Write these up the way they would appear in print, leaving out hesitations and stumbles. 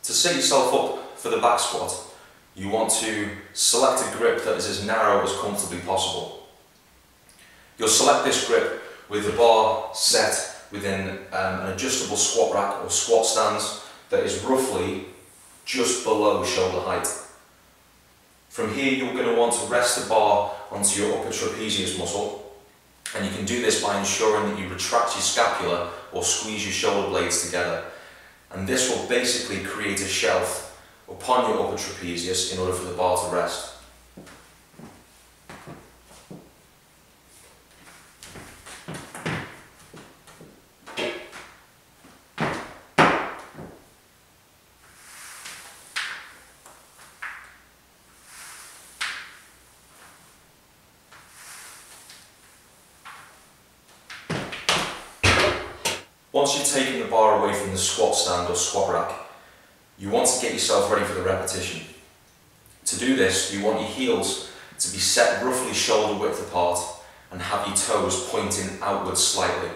To set yourself up for the back squat, you want to select a grip that is as narrow as comfortably possible. You'll select this grip with the bar set within an adjustable squat rack or squat stands that is roughly just below shoulder height. From here you're going to want to rest the bar onto your upper trapezius muscle, and you can do this by ensuring that you retract your scapula or squeeze your shoulder blades together, and this will basically create a shelf upon your upper trapezius in order for the bar to rest. Once you've taken the bar away from the squat stand or squat rack, you want to get yourself ready for the repetition. To do this, you want your heels to be set roughly shoulder width apart and have your toes pointing outwards slightly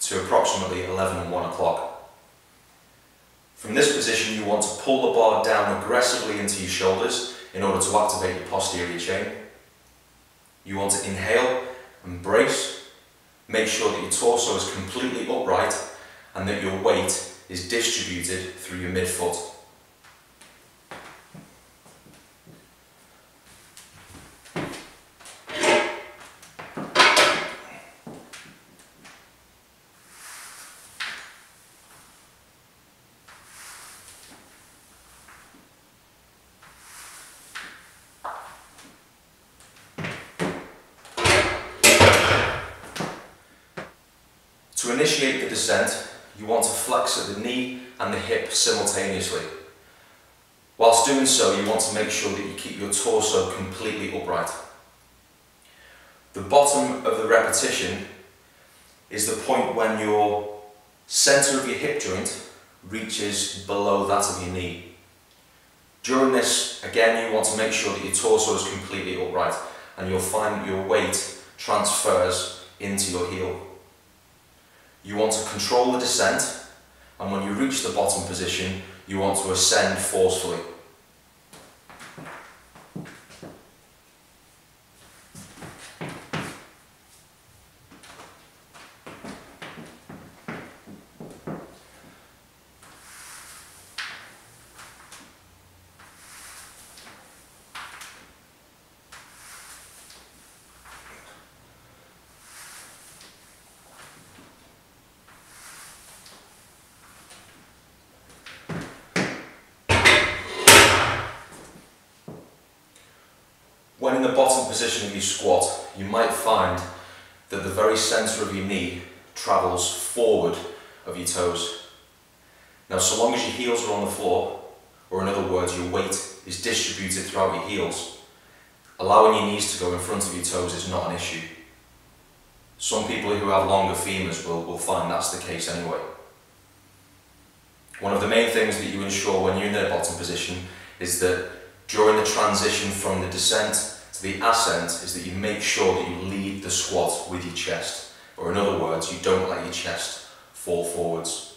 to approximately 11 and 1 o'clock. From this position, you want to pull the bar down aggressively into your shoulders in order to activate your posterior chain. You want to inhale and brace. Make sure that your torso is completely upright and that your weight is distributed through your midfoot. To initiate the descent, you want to flex at the knee and the hip simultaneously. Whilst doing so, you want to make sure that you keep your torso completely upright. The bottom of the repetition is the point when your centre of your hip joint reaches below that of your knee. During this, again, you want to make sure that your torso is completely upright, and you'll find that your weight transfers into your heel. You want to control the descent, and when you reach the bottom position, you want to ascend forcefully. When in the bottom position of your squat, you might find that the very centre of your knee travels forward of your toes. Now, so long as your heels are on the floor, or in other words, your weight is distributed throughout your heels, allowing your knees to go in front of your toes is not an issue. Some people who have longer femurs will find that's the case anyway. One of the main things that you ensure when you're in the bottom position is that during the transition from the descent to the ascent is that you make sure that you lead the squat with your chest, or in other words, you don't let your chest fall forwards.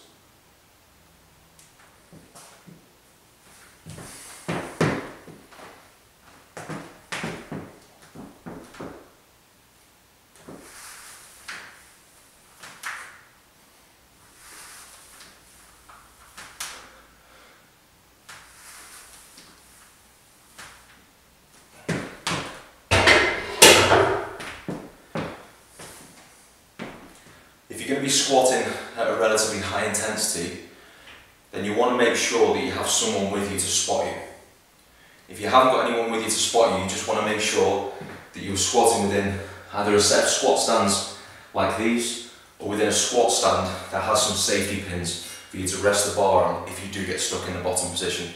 If you're going to be squatting at a relatively high intensity, then you want to make sure that you have someone with you to spot you. If you haven't got anyone with you to spot you, you just want to make sure that you're squatting within either a set of squat stands like these, or within a squat stand that has some safety pins for you to rest the bar on if you do get stuck in the bottom position.